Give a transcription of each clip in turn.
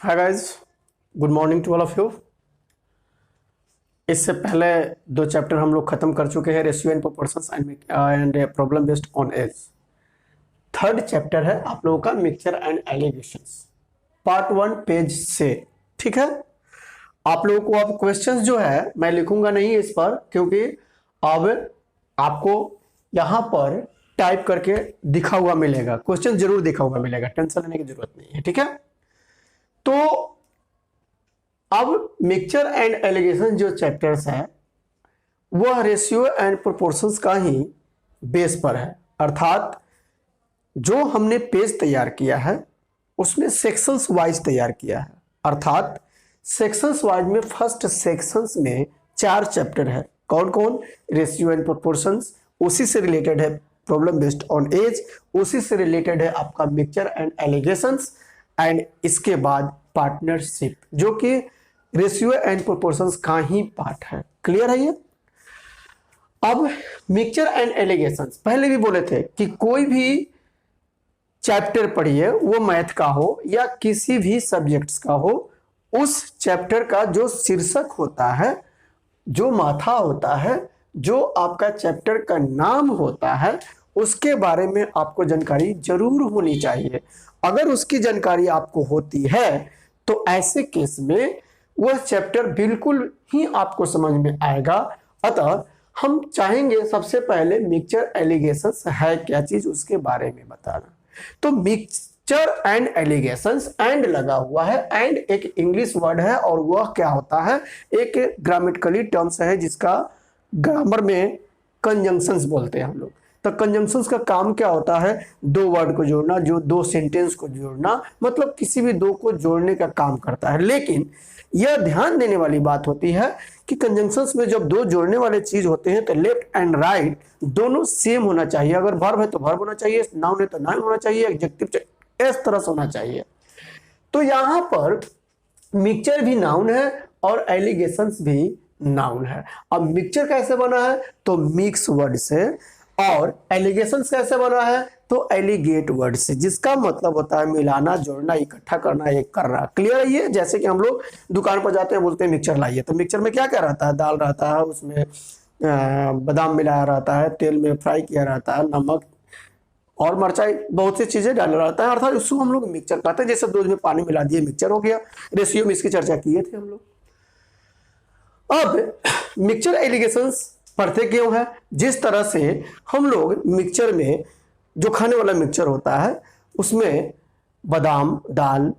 Hi guys, good morning to all of you. इससे पहले दो चैप्टर हम लोग खत्म कर चुके हैं, ratio and proportions and problem based on age. Third chapter है आप लोगों का mixture and alligations, part 1 page से। ठीक है, आप लोगों को अब क्वेश्चंस जो है मैं लिखूंगा नहीं इस पर, क्योंकि अब आपको यहां पर टाइप करके दिखा हुआ मिलेगा, क्वेश्चन जरूर दिखा हुआ मिलेगा, टेंशन लेने की जरूरत नहीं है। ठीक है, तो अब मिक्सचर एंड एलिगेशन जो चैप्टर्स है वह रेशियो एंड प्रोपोर्शंस का ही बेस पर है। अर्थात जो हमने पेज तैयार किया है उसमें सेक्शंस वाइज तैयार किया है। अर्थात सेक्शंस वाइज में फर्स्ट सेक्शंस में 4 चैप्टर है। कौन कौन? रेशियो एंड प्रोपोर्शंस, उसी से रिलेटेड है प्रॉब्लम बेस्ड ऑन एज, उसी से रिलेटेड है आपका मिक्सचर एंड एलिगेशंस, एंड इसके बाद पार्टनरशिप जो कि रेशियो एंड प्रोपोर्शंस का ही पार्ट है। क्लियर है ये? अब मिक्सचर एंड एलिगेशंस पहले भी बोले थे कि कोई भी चैप्टर पढ़िए, वो मैथ का हो या किसी भी सब्जेक्ट्स का हो, उस चैप्टर का जो शीर्षक होता है, जो माथा होता है, जो आपका चैप्टर का नाम होता है, उसके बारे में आपको जानकारी जरूर होनी चाहिए। अगर उसकी जानकारी आपको होती है तो ऐसे केस में वह चैप्टर बिल्कुल ही आपको समझ में आएगा। अतः हम चाहेंगे सबसे पहले मिक्सचर एलिगेशंस है क्या चीज उसके बारे में बताना। तो मिक्सचर एंड एलिगेशंस, एंड लगा हुआ है, एंड एक इंग्लिश वर्ड है और वह क्या होता है, एक ग्रामेटिकली टर्म्स है जिसका ग्रामर में कंजंक्शंस बोलते हैं हम लोग। तो कंजंक्शंस का काम क्या होता है? दो वर्ड को जोड़ना, जो दो सेंटेंस को जोड़ना, मतलब किसी भी दो को जोड़ने का काम करता है। लेकिन यह ध्यान देने वाली बात होती है कि कंजंक्शंस में जब दो जोड़ने वाले चीज होते हैं तो लेफ्ट एंड राइट दोनों सेम होना चाहिए। अगर वर्ब है तो वर्ब होना चाहिए, नाउन है तो नाउन होना चाहिए, एडजेक्टिव इस तरह से होना चाहिए। तो यहां पर मिक्सचर भी नाउन है और एलिगेशंस भी नाउन है। अब मिक्सचर कैसे बना है? तो मिक्स वर्ड से, और एलिगेशंस कैसे बना है? तो एलिगेट वर्ड से, जिसका मतलब होता है मिलाना, जोड़ना, इकट्ठा करना, एक करना। क्लियर है ये? जैसे कि हम लोग दुकान पर जाते हैं, बोलते हैं मिक्सचर लाइए, तो मिक्सचर में क्या क्या रहता है? दाल रहता है, उसमें बादाम मिलाया रहता है, तेल में फ्राई किया रहता है, नमक और मिर्चाई, बहुत सी चीजें डाला रहता है, अर्थात उसको हम लोग मिक्सचर कहते हैं। जैसे दूध में पानी मिला दिए, मिक्सचर हो गया। रेशियो में इसकी चर्चा किए थे हम लोग। अब मिक्सचर एलिगेशंस पढ़ते क्यों है? जिस तरह से हम लोग मिक्सचर में जो खाने वाला मिक्सचर होता है उसमें बादाम, दाल,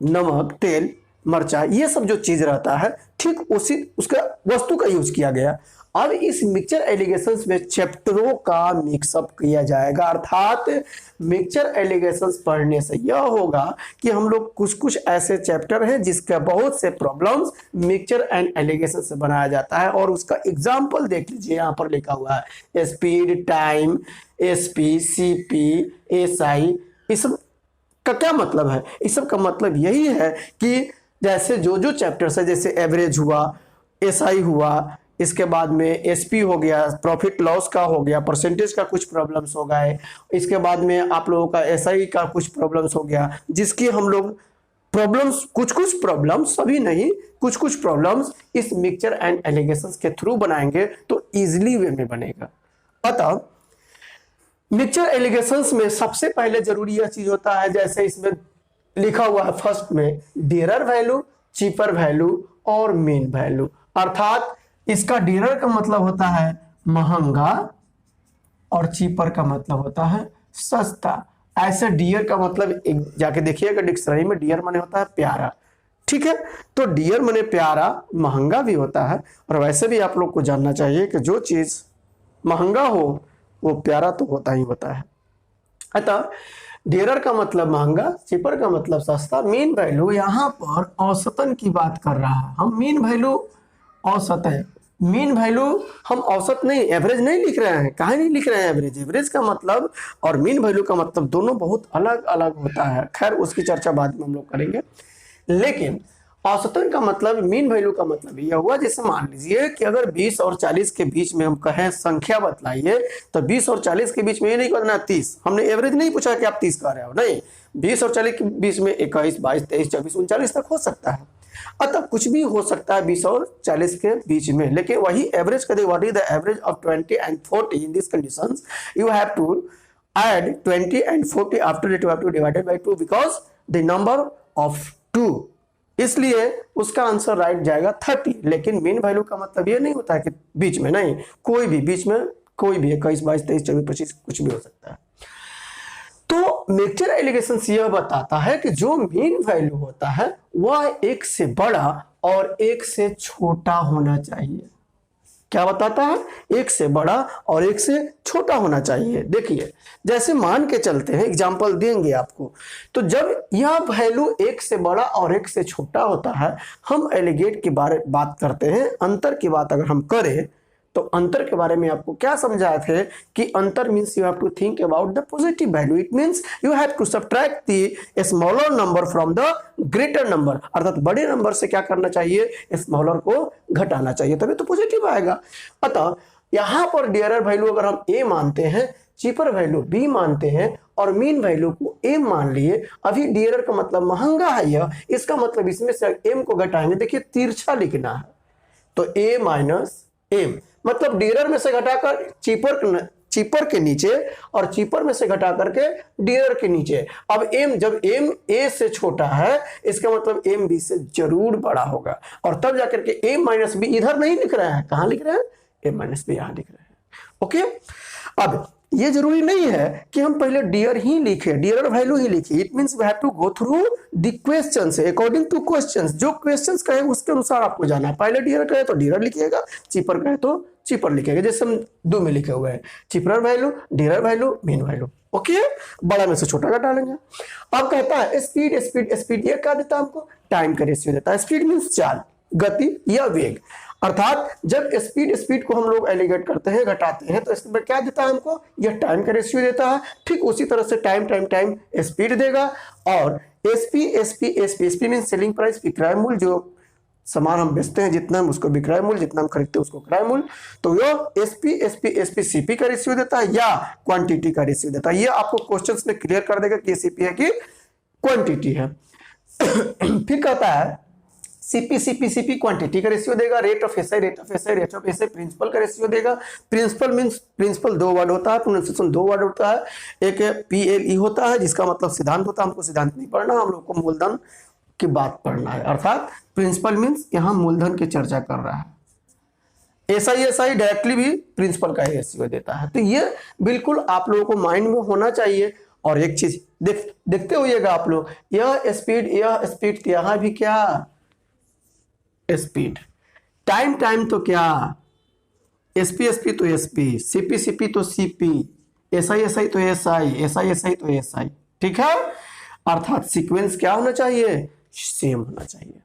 नमक, तेल, मरचा, ये सब जो चीज रहता है, ठीक उसी उसका वस्तु का यूज किया गया। अब इस मिक्सचर एलिगेशंस में चैप्टरों का मिक्सअप किया जाएगा। अर्थात मिक्सचर एलिगेशंस पढ़ने से यह होगा कि हम लोग कुछ कुछ ऐसे चैप्टर हैं जिसका बहुत से प्रॉब्लम्स मिक्सचर एंड एलिगेशन से बनाया जाता है, और उसका एग्जाम्पल देख लीजिए, यहाँ पर लिखा हुआ है speed, time, SP, CP, SI. इस सब का क्या मतलब है? इस सब का मतलब यही है कि जैसे जो जो चैप्टर्स है, जैसे एवरेज हुआ, एसआई हुआ, इसके बाद में एसपी हो गया, प्रॉफिट लॉस का हो गया, परसेंटेज का कुछ प्रॉब्लम्स हो गए, इसके बाद में आप लोगों का एसआई का कुछ प्रॉब्लम्स हो गया, जिसकी हम लोग प्रॉब्लम्स, कुछ कुछ प्रॉब्लम्स, सभी नहीं, कुछ कुछ प्रॉब्लम्स इस मिक्सचर एंड एलिगेशंस के थ्रू बनाएंगे तो इजीली वे में बनेगा। अतः मिक्सचर एलिगेशंस में सबसे पहले जरूरी यह चीज होता है, जैसे इसमें लिखा हुआ है फर्स्ट में, डियरर वैल्यू, चीपर वैल्यू और मीन वैल्यू। अर्थात इसका डियरर का मतलब होता है महंगा और चीपर का मतलब होता है सस्ता। ऐसे डियर का मतलब जाके देखिएगा डिक्शनरी में, डियर माने होता है प्यारा। ठीक है, तो डियर माने प्यारा, महंगा भी होता है। और वैसे भी आप लोग को जानना चाहिए कि जो चीज महंगा हो वो प्यारा तो होता ही होता है। अतः डियरर का मतलब महंगा, चीपर का मतलब सस्ता। मीन वैल्यू यहाँ पर औसतन की बात कर रहा है। हम मीन वैल्यू औसत है, मीन वैल्यू हम औसत नहीं, एवरेज नहीं लिख रहे हैं। काहे नहीं लिख रहे हैं एवरेज? एवरेज का मतलब और मीन वैल्यू का मतलब दोनों बहुत अलग अलग होता है। खैर उसकी चर्चा बाद में हम लोग करेंगे। लेकिन औसतन का मतलब, मीन वैल्यू का मतलब यह हुआ, जैसे मान लीजिए कि अगर 20 और 40 के बीच में हम कहें संख्या बतलाइए, तो 20 और 40 के बीच में ये नहीं कहना 30, हमने एवरेज नहीं पूछा कि आप 30 कह रहे हो, नहीं, 20 और 40 के बीच में 21, 22, 23, 24, 39 तक हो सकता है। अतः कुछ भी हो सकता है 20 और 40 के बीच में, लेकिन वही एवरेज कर दे, what is the average of 20 and 40 in this conditions, you have to add 20 and 40 after it, you have to divide by 2 because the number of 2, इसलिए उसका आंसर राइट जाएगा 30। लेकिन मीन वैल्यू का मतलब ये नहीं होता है कि बीच में, नहीं, कोई भी बीच में, कोई भी 21, 22, 23, 24, 25 कुछ भी हो सकता है। तो मिक्सचर एलिगेशंस यह बताता है कि जो मीन वैल्यू होता है वह एक से बड़ा और एक से छोटा होना चाहिए। क्या बताता है? एक से बड़ा और एक से छोटा होना चाहिए। देखिए, जैसे मान के चलते हैं, एग्जांपल देंगे आपको, तो जब यह वैल्यू एक से बड़ा और एक से छोटा होता है, हम एलिगेट की बात करते हैं। अंतर की बात अगर हम करें तो अंतर के बारे में आपको क्या समझाए थे कि अंतर means you have to think about the positive value, it means you have to subtract the smaller number from the greater number, अर्थात बड़े नंबर से क्या करना चाहिए, स्मॉलर को घटाना चाहिए, तभी तो पॉजिटिव आएगा। अतः यहां पर डियरर वैल्यू अगर हम ए मानते हैं, चीपर वैल्यू बी मानते हैं और मीन वैल्यू को एम मान लिए, अभी डियरर का मतलब महंगा है यह, इसका मतलब इसमें से एम को घटाएंगे, देखिए तिरछा लिखना है, तो ए माइनस एम, मतलब डियरर में से घटाकर चीपर के नीचे और चीपर में से घटा करके डियरर के नीचे। अब एम, जब एम ए से छोटा है, इसका मतलब एम बी से जरूर बड़ा होगा, और तब जाकर के एम माइनस बी इधर नहीं लिख रहे हैं, कहां लिख रहे हैं, एम माइनस बी यहां लिख रहे हैं। ओके, अब ये जरूरी नहीं है कि हम पहले डियर ही लिखे, डियर वैल्यू ही लिखे, it means we have to go through the questions according to questions, जो क्वेश्चंस कहे उसके अनुसार आपको जाना है। पहले डियर कहे तो डियर लिखिएगा, चीपर कहे तो चीपर लिखिएगा, जैसे हम दो में लिखे हुए हैं, cheaper value, dear value, mean value. Okay, बड़ा में से छोटा का डालेंगे। अब कहता है स्पीड, स्पीड, स्पीड ये क्या देता है हमको, टाइम का रेशियो देता है। स्पीड मींस चाल, गति या वेग, अर्थात जब स्पीड को हम लोग एलिगेट करते हैं, घटाते हैं, तो इसमें क्या देता है हमको, यह टाइम का रेशियो देता है। ठीक उसी तरह से टाइम स्पीड देगा, और एसपी मीन सेलिंग प्राइस, विक्रय मूल्य, जो सामान हम बेचते हैं जितना हम उसको विक्रय मूल्य, जितना हम खरीदते हैं उसको क्रय मूल्य, तो यह एसपी सीपी का रेशियो देता है या क्वांटिटी का रेशियो देता है। ये आपको क्वेश्चंस में क्लियर कर देगा कि सीपी है कि क्वांटिटी है। फिर कहता है सीपी क्वांटिटी का रेशियो देगा, रेट ऑफ एसआई प्रिंसिपल का रेशियो देगा। प्रिंसिपल मींस प्रिंसिपल दो वर्ड होता है, प्रोनाउंसिएशन दो वर्ड होता है, एक पीएलई होता है जिसका मतलब सिद्धांत होता है, हमको सिद्धांत नहीं पढ़ना, हम लोग को मूलधन की बात पढ़ना है, अर्थात प्रिंसिपल मींस यहां मूलधन की चर्चा कर रहा है। एसआई डायरेक्टली भी प्रिंसिपल का रेशियो देता है। तो ये बिल्कुल आप लोगों को माइंड में होना चाहिए। और एक चीज देखते होइएगा आप लोग, यह स्पीड यहां भी क्या स्पीड, टाइम तो क्या एसपी तो एसपी, सीपी तो सीपी, एसआई तो एसआई तो एसआई। ठीक है, अर्थात सीक्वेंस क्या होना चाहिए, सेम होना चाहिए।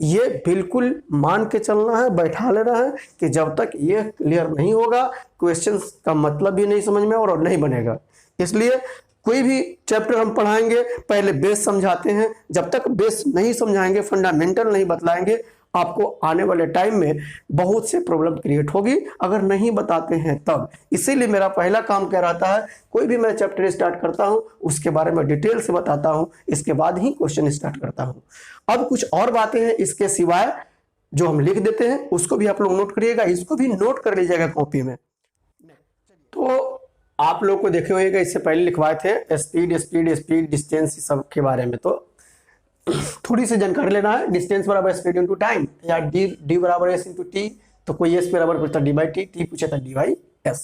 ये बिल्कुल मान के चलना है, बैठा लेना है कि जब तक ये क्लियर नहीं होगा, क्वेश्चंस का मतलब भी नहीं समझ में और नहीं बनेगा। इसलिए कोई भी चैप्टर हम पढ़ाएंगे पहले बेस समझाते हैं, जब तक बेस नहीं समझाएंगे, फंडामेंटल नहीं बतलाएंगे, आपको आने वाले टाइम में बहुत से प्रॉब्लम क्रिएट होगी अगर नहीं बताते हैं तब। इसीलिए मेरा पहला काम क्या रहता है, कोई भी मैं चैप्टर स्टार्ट करता हूं उसके बारे में डिटेल से बताता हूं, इसके बाद ही क्वेश्चन स्टार्ट करता हूं। अब कुछ और बातें हैं इसके सिवाय जो हम लिख देते हैं, उसको भी आप लोग नोट करिएगा, इसको भी नोट कर लीजिएगा कॉपी में। तो आप लोग को देखे होगा, इससे पहले लिखवाए थे स्पीड डिस्टेंस सब के बारे में, तो थोड़ी सी जानकारी लेना है। डिस्टेंस बराबर स्पीड इंटू टाइम, या डी बराबर एस इंटू टी, तो कोई एस बराबर पूछता डी बाई टी पूछा था डी बाई एस।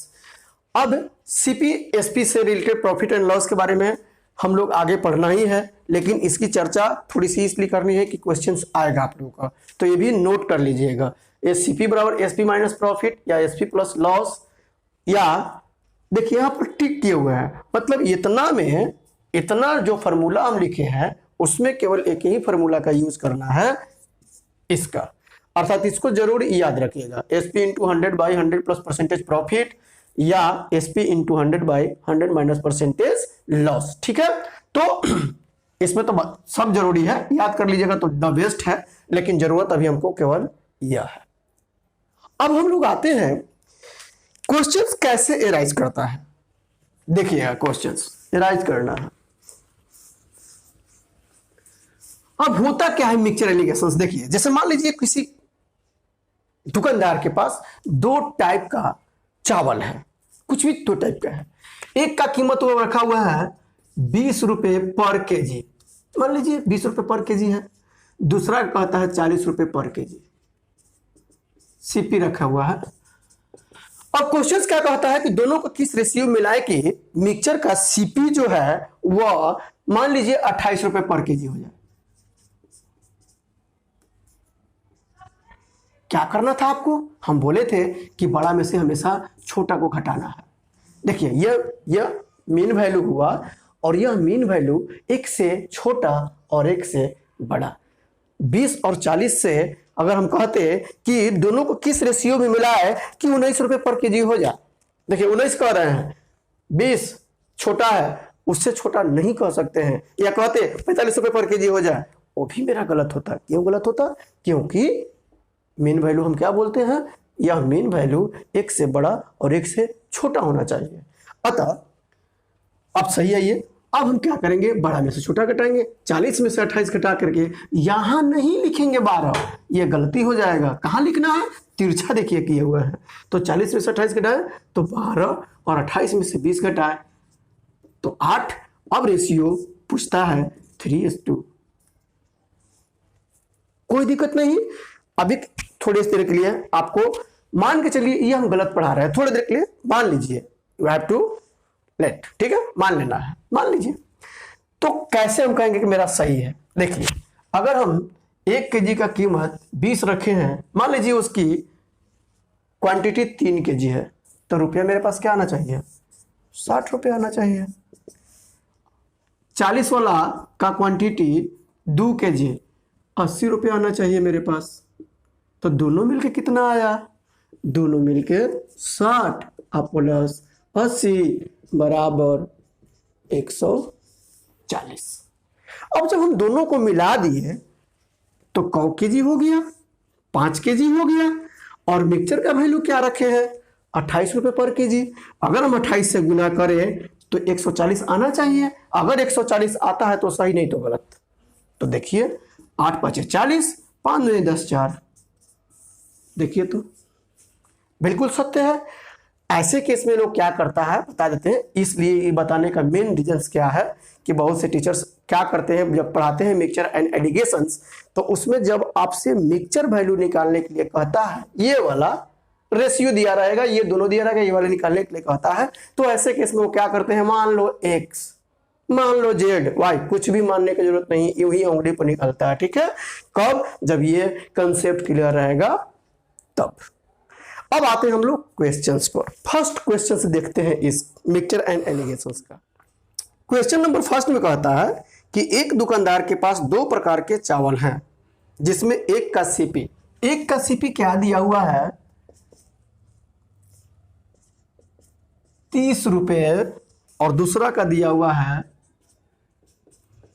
अब सीपी एसपी से रिलेटेड प्रॉफिट एंड लॉस के बारे में हम लोग आगे पढ़ना ही है, लेकिन इसकी चर्चा थोड़ी सी इसलिए करनी है कि क्वेश्चंस आएगा आप लोगों का, तो ये भी नोट कर लीजिएगा। सीपी बराबर एसपी माइनस प्रॉफिट या एसपी प्लस लॉस, या देखिए यहाँ पर टिक किए हुए हैं, मतलब इतना में इतना जो फॉर्मूला हम लिखे हैं उसमें केवल एक ही फॉर्मूला का यूज करना है इसका, अर्थात इसको जरूर याद रखिएगा, SP into 100 by 100 plus percentage profit, या SP into 100 by 100 minus percentage loss. ठीक है, तो इसमें तो सब जरूरी है, याद कर लीजिएगा तो द बेस्ट है, लेकिन जरूरत अभी हमको केवल यह है। अब हम लोग आते हैं क्वेश्चंस कैसे एराइज करता है। देखिएगा क्वेश्चंस एराइज करना है। अब होता क्या है मिक्सचर एलिगेशंस, देखिए जैसे मान लीजिए किसी दुकानदार के पास दो टाइप का चावल है, कुछ भी दो टाइप का है। एक का कीमत वो रखा हुआ है 20 रुपए पर केजी, मान लीजिए 20 रुपए पर केजी है। दूसरा कहता है 40 रुपए पर केजी, सीपी रखा हुआ है। अब क्वेश्चन क्या कहता है कि दोनों को किस रेशियो मिलाए कि मिक्सचर का सीपी जो है वह मान लीजिए 28 रुपए पर केजी हो जाए। क्या करना था आपको, हम बोले थे कि बड़ा में से हमेशा छोटा को घटाना है। देखिए यह मीन वैल्यू हुआ और यह मीन वैल्यू एक से छोटा और एक से बड़ा। 20 और 40 से अगर हम कहते कि दोनों को किस रेशियो में मिला है कि 19 रुपए पर केजी हो जाए। देखिए 19 कह रहे हैं, 20 छोटा है, उससे छोटा नहीं कह सकते हैं, या कहते 45 रुपए पर केजी हो जाए, वो भी मेरा गलत होता। क्यों गलत होता, क्योंकि मीन वैल्यू हम क्या बोलते हैं, यह मीन वैल्यू एक से बड़ा और एक से छोटा होना चाहिए। अतः अब सही है ये। अब हम क्या करेंगे, बड़ा में से छोटा घटाएंगे। 40 में से 28 घटा करके यहां नहीं लिखेंगे 12, ये गलती हो जाएगा। कहां लिखना है, तिरछा देखिए किए हुए हैं। तो 40 में से 28 घटाए तो 12 और 28 में से 20 घटाए तो 8। अब रेशियो पूछता है 3:2। कोई दिक्कत नहीं, अभी थोड़ी देर के लिए आपको मान के चलिए ये हम गलत पढ़ा रहे हैं, थोड़ी देर के लिए मान लीजिए, यू हैव टू लेट, ठीक है, मान लेना है, मान लीजिए। तो कैसे हम कहेंगे कि मेरा सही है, देखिए अगर हम 1 केजी का कीमत 20 रखे हैं, मान लीजिए उसकी क्वांटिटी 3 केजी है, तो रुपया मेरे पास क्या आना चाहिए, 60 रुपये आना चाहिए। 40 वाला का क्वांटिटी 2 केजी, 80 रुपये आना चाहिए मेरे पास। तो दोनों मिलके कितना आया, दोनों मिलके 60 प्लस 80 बराबर 140। अब जब हम दोनों को मिला दिए तो कौ केजी हो गया, 5 केजी हो गया। और मिक्सचर का वैल्यू क्या रखे हैं, 28 रुपये पर केजी। अगर हम 28 से गुना करें तो 140 आना चाहिए। अगर 140 आता है तो सही, नहीं तो गलत। तो देखिए 8 5 40, 5 9 10 4, देखिए तो बिल्कुल सत्य है। ऐसे केस में लोग क्या करता है बता देते हैं। इसलिए ये बताने का मेन रीजन क्या है कि बहुत से टीचर्स क्या करते हैं, जब पढ़ाते हैं मिक्सचर एंड एलिगेशंस, तो उसमें जब आपसे मिक्सचर वैल्यू निकालने के लिए कहता है, ये वाला रेशियो दिया रहेगा, ये दोनों दिया रहेगा, ये वाला निकालने के लिए कहता है, तो ऐसे केस में वो क्या करते हैं, मान लो x, मान लो z, y, कुछ भी मानने की जरूरत नहीं, यूं ही उंगली पर निकलता है। ठीक है, कब, जब ये कंसेप्ट क्लियर रहेगा तब। अब आते हैं हम लोग क्वेश्चंस पर। फर्स्ट क्वेश्चन से देखते हैं इस मिक्सचर एंड एलिगेशंस का। क्वेश्चन नंबर फर्स्ट में कहता है कि एक दुकानदार के पास 2 प्रकार के चावल हैं, जिसमें एक का सीपी क्या दिया हुआ है, 30 रुपए, और दूसरा का दिया हुआ है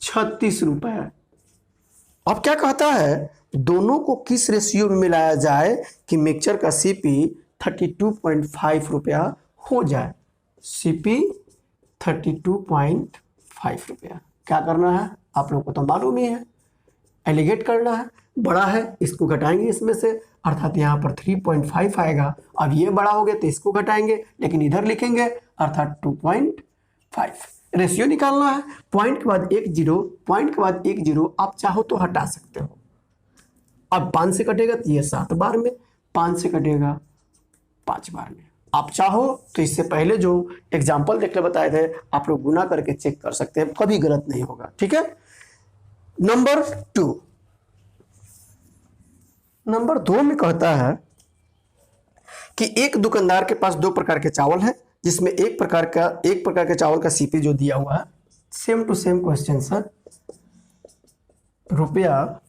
36 रुपए। अब क्या कहता है, दोनों को किस रेशियो में मिलाया जाए कि मिक्सचर का सीपी 32.5 रुपया हो जाए। सीपी 32.5 रुपया। क्या करना है, आप लोगों को तो मालूम ही है, एलिगेट करना है। बड़ा है, इसको घटाएंगे इसमें से, अर्थात यहाँ पर 3.5 आएगा। अब ये बड़ा हो गया तो इसको घटाएंगे, लेकिन इधर लिखेंगे अर्थात 2.5। रेशियो निकालना है, पॉइंट के बाद 1 0, पॉइंट के बाद 1 0, आप चाहो तो हटा सकते हो। अब 5 से कटेगा तो ये 7 बार में, 5 से कटेगा 5 बार में। आप चाहो तो इससे पहले जो एग्जाम्पल देखने बताए थे, आप लोग गुना करके चेक कर सकते हैं, कभी गलत नहीं होगा। ठीक है, नंबर 2 में कहता है कि एक दुकानदार के पास 2 प्रकार के चावल हैं, जिसमें एक प्रकार के चावल का सीपी जो दिया हुआ है, same to same question sir, रुपया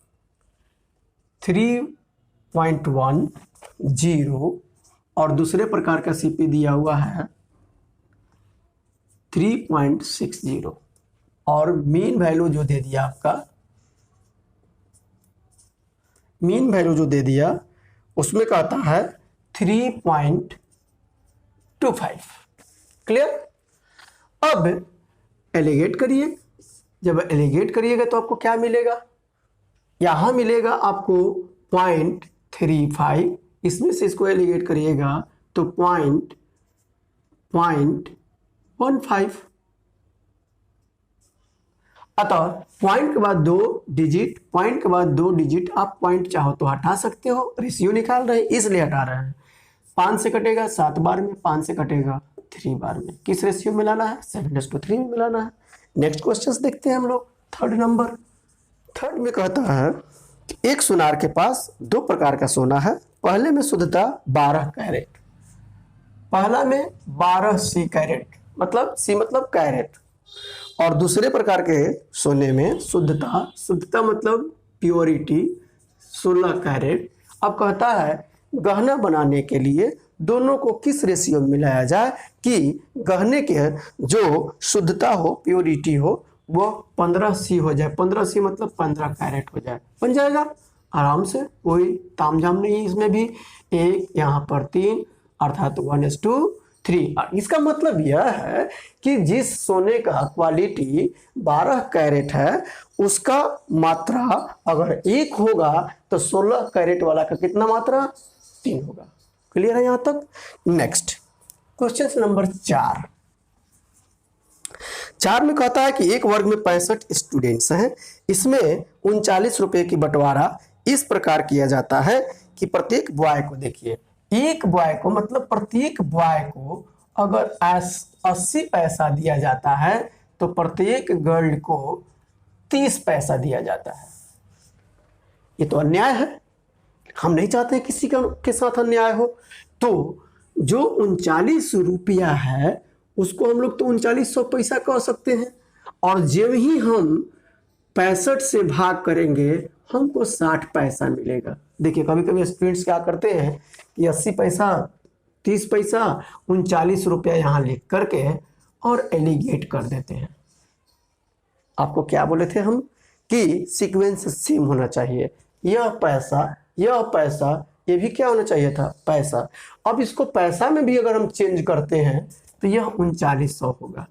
3.10, और दूसरे प्रकार का सीपी दिया हुआ है 3.60। और मीन वैल्यू जो दे दिया आपका, मीन वैल्यू जो दे दिया उसमें कहता है 3.25। क्लियर। अब एलिगेट करिए, जब एलिगेट करिएगा तो आपको क्या मिलेगा, यहां मिलेगा आपको 0.35, इसमें से इसको एलिगेट करिएगा तो 0.15। अतः पॉइंट के बाद 2 डिजिट, पॉइंट के बाद 2 डिजिट, आप पॉइंट चाहो तो हटा सकते हो, रेशियो निकाल रहे हैं इसलिए हटा रहे हैं। 5 से कटेगा 7 बार में, 5 से कटेगा 3 बार में। किस रेशियो में लाना है, 7:3 में मिलाना है। नेक्स्ट क्वेश्चन देखते हैं हम लोग। थर्ड नंबर, थर्ड में कहता है कि एक सुनार के पास 2 प्रकार का सोना है। पहले में शुद्धता 12 कैरेट, पहला में 12 सी कैरेट, मतलब सी मतलब कैरेट, और दूसरे प्रकार के सोने में शुद्धता, शुद्धता मतलब प्योरिटी 16 कैरेट। अब कहता है गहना बनाने के लिए दोनों को किस रेशियो में मिलाया जाए कि गहने के जो शुद्धता हो, प्योरिटी हो, वो 15 सी हो जाए। 15 सी मतलब 15 कैरेट हो जाए, बन जाएगा आराम से, कोई तामझाम नहीं इसमें भी। एक यहाँ पर 3 अर्थात 1:3। इसका मतलब यह है कि जिस सोने का क्वालिटी 12 कैरेट है उसका मात्रा अगर 1 होगा तो 16 कैरेट वाला का कितना मात्रा, 3 होगा। क्लियर है यहां तक। Next question number 4। 4 में कहता है कि एक वर्ग में 65 स्टूडेंट्स हैं, इसमें 39 रुपए की बंटवारा इस प्रकार किया जाता है कि प्रत्येक बॉय को, देखिए एक बॉय को मतलब प्रत्येक बॉय को अगर 80 पैसा दिया जाता है तो प्रत्येक गर्ल को 30 पैसा दिया जाता है। ये तो अन्याय है, हम नहीं चाहते किसी के साथ अन्याय हो। तो जो 39 रुपया है उसको हम लोग तो 3900 पैसा कह सकते हैं, और जब ही हम 65 से भाग करेंगे हमको 60 पैसा मिलेगा। देखिए कभी कभी स्टूडेंट्स क्या करते हैं कि 80 पैसा, 30 पैसा, 39 रुपया यहाँ लिख करके और एलिगेट कर देते हैं। आपको क्या बोले थे हम कि सीक्वेंस सेम होना चाहिए, यह पैसा, यह पैसा, ये भी क्या होना चाहिए था, पैसा। अब इसको पैसा में भी अगर हम चेंज करते हैं तो यह 3900 होगा।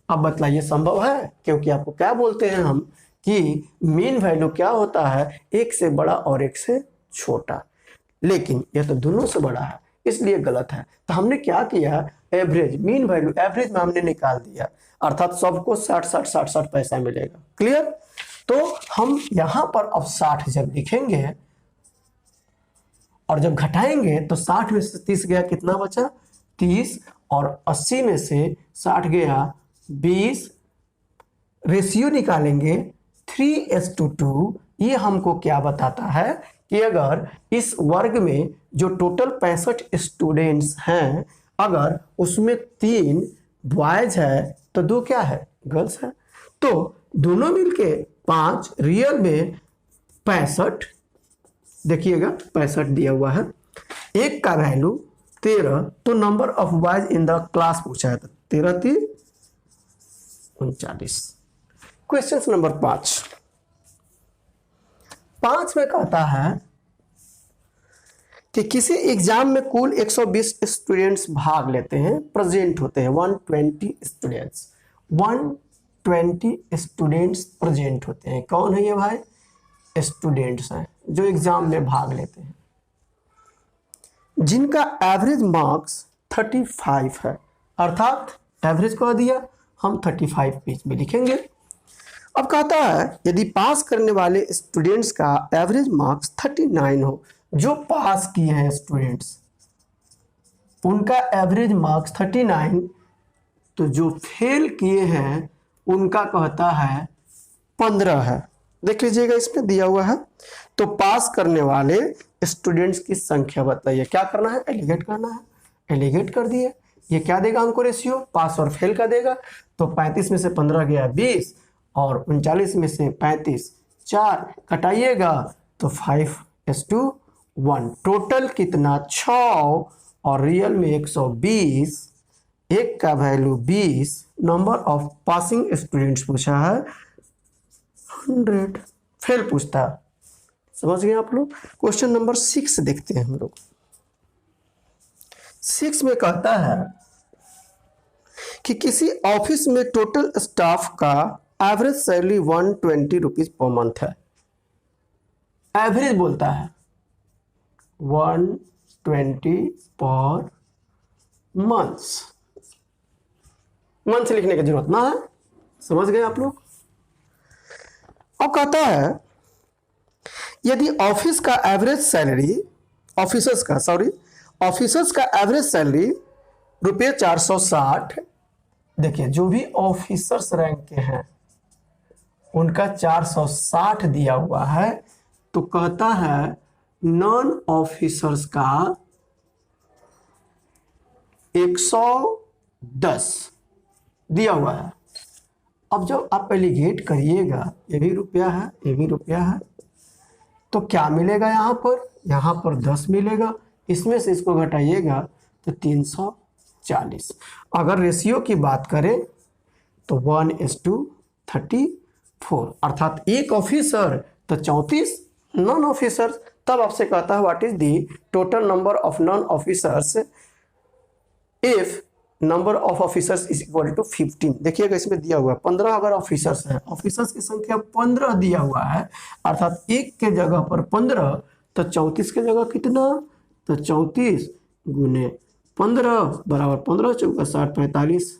अब बतलाइए संभव है, क्योंकि आपको क्या बोलते हैं हम कि मीन वैल्यू क्या होता है, एक से बड़ा और एक से छोटा, लेकिन यह तो दोनों से बड़ा है इसलिए गलत है। तो हमने क्या किया, एवरेज, मीन वैल्यू एवरेज में हमने निकाल दिया, अर्थात सबको 60-60 पैसा मिलेगा। क्लियर। तो हम यहां पर अब 60 जब लिखेंगे और जब घटाएंगे तो 60 में से 30 गया, कितना बचा 30, और 80 में से 60 गया 20। रेशियो निकालेंगे 3:2। ये हमको क्या बताता है कि अगर इस वर्ग में जो टोटल 65 स्टूडेंट्स हैं, अगर उसमें 3 बॉयज है तो 2 क्या है, गर्ल्स है। तो दोनों मिलके 5, रियल में 65, देखिएगा 65 दिया हुआ है, एक का वैल्यू 13, तो number of boys in the class पूछा है, 13 39। क्वेश्चन नंबर 5 में कहता है कि किसी एग्जाम में कुल 120 स्टूडेंट्स भाग लेते हैं, प्रेजेंट होते हैं 120 स्टूडेंट्स, 120 स्टूडेंट्स प्रेजेंट होते हैं। कौन है ये भाई, स्टूडेंट्स हैं जो एग्जाम में भाग लेते हैं, जिनका एवरेज मार्क्स 35 है, अर्थात एवरेज कह दिया, हम 35 पेज में लिखेंगे। अब कहता है यदि पास करने वाले स्टूडेंट्स का एवरेज मार्क्स 39 हो, जो पास किए हैं स्टूडेंट्स उनका एवरेज मार्क्स 39, तो जो फेल किए हैं उनका कहता है 15 है। देख लीजिएगा इसमें दिया हुआ है। तो पास करने वाले स्टूडेंट्स की संख्या बताइए, क्या करना है, एलिगेट करना है, एलिगेट कर दिए। ये क्या देगा हमको, रेशियो पास और फेल का देगा। तो 35 में से 15 गया 20, और 39 में से 35 4 कटाइएगा तो 5:1, टोटल कितना 6, और रियल में 120 एक का value 20, number of passing students पूछा है 100, फेल पूछता है। समझ गए आप लोग। क्वेश्चन नंबर 6 देखते हैं हम लोग। 6 में कहता है कि किसी ऑफिस में टोटल स्टाफ का average salary 120 rupees per month है। एवरेज बोलता है 120 पर मंथ लिखने की जरूरत ना है। समझ गए आप लोग। अब कहता है यदि ऑफिस का एवरेज सैलरी ऑफिसर्स का एवरेज सैलरी रुपये 460, देखिए जो भी ऑफिसर्स रैंक के हैं उनका 460 दिया हुआ है, तो कहता है नॉन ऑफिसर्स का 110 दिया हुआ है। अब जब आप एलिगेट करिएगा, ये भी रुपया है, ये भी रुपया है, तो क्या मिलेगा यहाँ पर 10 मिलेगा। इसमें से इसको घटाइएगा तो 340। अगर रेशियो की बात करें तो 1:34, अर्थात एक ऑफिसर तो 34 नॉन ऑफिसर। तब आपसे कहता है what is the total number of non officers if number of officers is equal to 15। देखिएगा इसमें दिया हुआ है 15 अगर ऑफिसर्स हैं, ऑफिसर्स की संख्या 15 दिया हुआ है, अर्थात एक के जगह पर 15, तो 34 के जगह कितना, तो 34 गुने 15 बराबर 15 चौका 60 45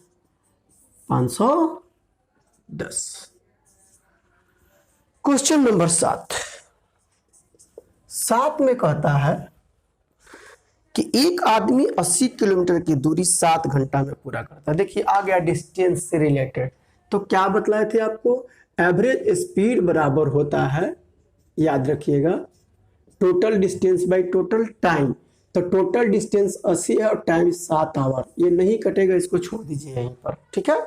510। क्वेश्चन नंबर 7 में कहता है कि एक आदमी 80 किलोमीटर की दूरी 7 घंटा में पूरा करता है। देखिए आ गया डिस्टेंस से रिलेटेड। तो क्या बतलाए थे आपको, एवरेज स्पीड बराबर होता है, याद रखिएगा, total distance by total time. तो टोटल डिस्टेंस 80 है और टाइम 7 आवर, ये नहीं कटेगा, इसको छोड़ दीजिए यहीं पर, ठीक है।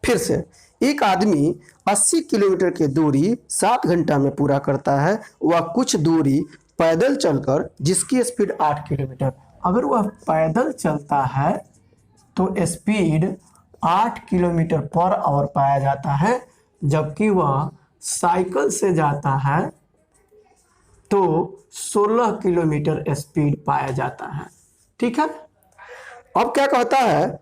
फिर से एक आदमी 80 किलोमीटर की दूरी 7 घंटा में पूरा करता है, वह कुछ दूरी पैदल चलकर, जिसकी स्पीड 8 किलोमीटर। अगर वह पैदल चलता है तो स्पीड 8 किलोमीटर पर आवर पाया जाता है, जबकि वह साइकिल से जाता है तो 16 किलोमीटर स्पीड पाया जाता है, ठीक है। अब क्या कहता है,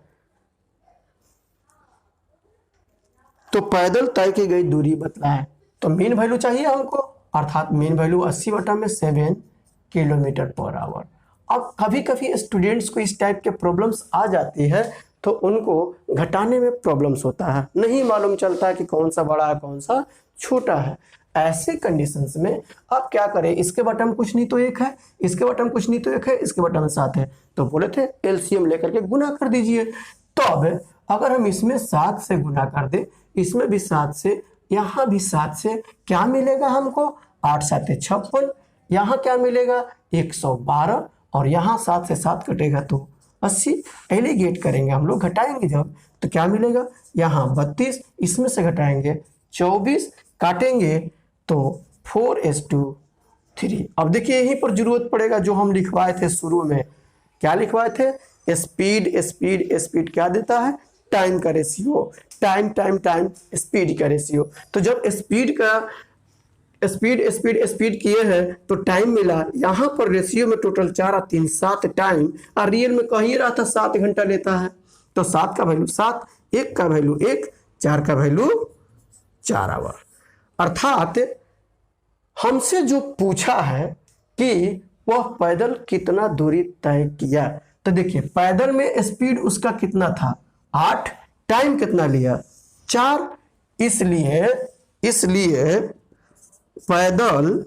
तो पैदल तय की गई दूरी बतलाएं। तो मेन वैल्यू चाहिए हमको, अर्थात main value 80/7 kilometre per hour. अब कभी कभी स्टूडेंट्स को इस टाइप के प्रॉब्लम्स आ जाती है, तो उनको घटाने में प्रॉब्लम्स होता है, नहीं मालूम चलता है कि कौन सा बड़ा है कौन सा छोटा है। ऐसे कंडीशंस में आप क्या करें, इसके बटन कुछ नहीं तो एक है, इसके बटन कुछ नहीं तो एक है, इसके बटन 7 है, तो बोले थे एलसीएम लेकर के गुना कर दीजिए। तो अब अगर हम इसमें 7 से गुना कर दे, इसमें भी 7 से, यहाँ भी 7 से, क्या मिलेगा हमको, 8 7 56, यहाँ क्या मिलेगा 112, और यहाँ 7 से 7 कटेगा तो 80। एलिगेट करेंगे हम लोग, घटाएंगे जब, तो क्या मिलेगा, यहाँ 32, इसमें से घटाएंगे 24, काटेंगे तो 4:3। अब देखिए यहीं पर जरूरत पड़ेगा जो हम लिखवाए थे शुरू में, क्या लिखवाए थे, स्पीड क्या देता है, टाइम का रेशियो, टाइम स्पीड का रेशियो। तो जब स्पीड किए हैं तो टाइम मिला, यहाँ पर रेशियो में टोटल 4 और 3 7 टाइम, और रियल में कह ही रहा था 7 घंटा लेता है, तो 7 का वैल्यू 7, 1 का वैल्यू 1, 4 का वैल्यू 4 आवर। अर्थात हमसे जो पूछा है कि वह पैदल कितना दूरी तय किया, तो देखिए पैदल में स्पीड उसका कितना था 8, टाइम कितना लिया 4, इसलिए पैदल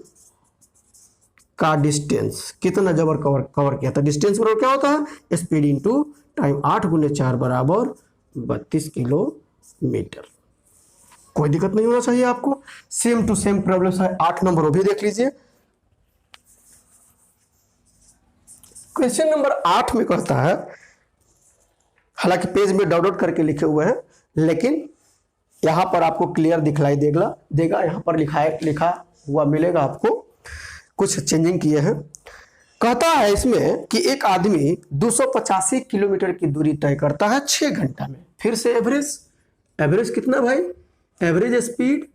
का डिस्टेंस कितना जबर कवर किया था। डिस्टेंस बराबर क्या होता है, स्पीड इंटू टाइम, 8 गुने 4 बराबर 32 किलोमीटर। कोई दिक्कत नहीं होना चाहिए आपको। सेम टू सेम प्रॉब्लम है, 8 नंबर वो भी देख लीजिए। क्वेश्चन नंबर 8 में कहता है, हालांकि पेज में डाउनलोड करके लिखे हुए हैं, लेकिन यहां पर आपको क्लियर दिखलाई देगा, यहां पर लिखा हुआ मिलेगा आपको, कुछ चेंजिंग किए हैं। कहता है इसमें कि एक आदमी 285 किलोमीटर की दूरी तय करता है 6 घंटा में। फिर से एवरेज कितना भाई, एवरेज स्पीड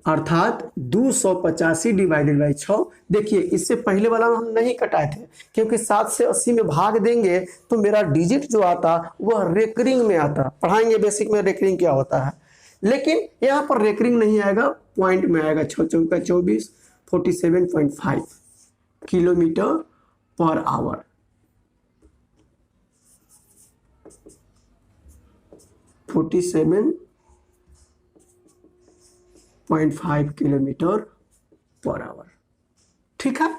अर्थात 285 डिवाइडेड बाई 6। देखिए इससे पहले वाला हम नहीं कटाए थे क्योंकि 7 से 80 में भाग देंगे तो मेरा डिजिट जो आता वह रेकरिंग में आता। पढ़ाएंगे बेसिक में रेकरिंग क्या होता है, लेकिन यहाँ पर रेकरिंग नहीं आएगा, पॉइंट में आएगा। 6 चौका 24, 47.5 kilometre per hour. 47.5 kilometre per hour. ठीक है।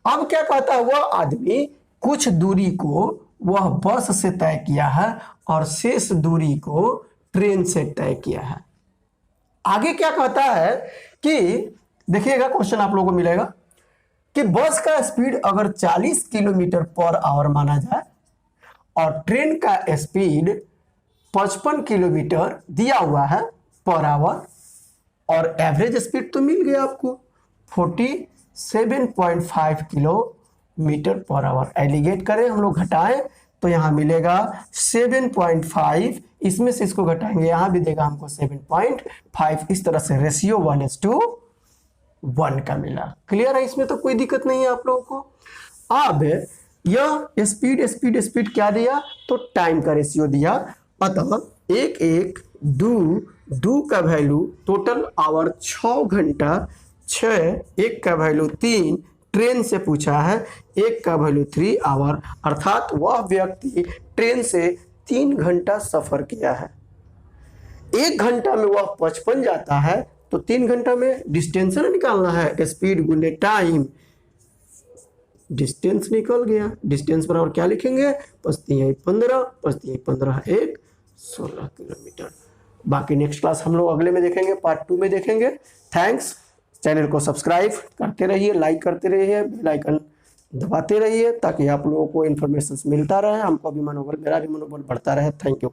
अब क्या कहता है, वह आदमी कुछ दूरी को वह बस से तय किया है और शेष दूरी को ट्रेन से तय किया है। आगे क्या कहता है कि देखिएगा क्वेश्चन आप लोगों को मिलेगा कि बस का स्पीड अगर 40 किलोमीटर पर आवर माना जाए और ट्रेन का स्पीड 55 किलोमीटर दिया हुआ है पर आवर और एवरेज स्पीड तो मिल गया आपको 47.5 किलोमीटर पर आवर। एलिगेट करें हम लोग, घटाएं तो यहाँ मिलेगा 7.5, इसमें से इसको घटाएंगे यहाँ भी देगा हमको 7.5। इस तरह से रेशियो 1:1 का मिला। क्लियर है, इसमें तो कोई दिक्कत नहीं है आप लोगों को। अब यह स्पीड क्या दिया, तो टाइम का रेशियो दिया। अतः 1 2 का वैल्यू टोटल आवर 6 घंटा, 6 1 का वैल्यू 3, ट्रेन से पूछा है 1 का वैल्यू 3 आवर, अर्थात वह व्यक्ति ट्रेन से 3 घंटा सफर किया है। 1 घंटा में वह 55 जाता है तो 3 घंटा में डिस्टेंस निकालना है, स्पीड गुने टाइम, डिस्टेंस निकल गया। डिस्टेंस बराबर क्या लिखेंगे, 5×3 = 15, 5×3 = 15, 16 किलोमीटर। बाकी नेक्स्ट क्लास हम लोग अगले में देखेंगे, पार्ट 2 में देखेंगे। थैंक्स। चैनल को सब्सक्राइब करते रहिए, लाइक करते रहिए, बेल आइकन दबाते रहिए ताकि आप लोगों को इन्फॉर्मेशन मिलता रहे, हमको भी मनोबल, मेरा भी मनोबल बढ़ता रहे। Thank you.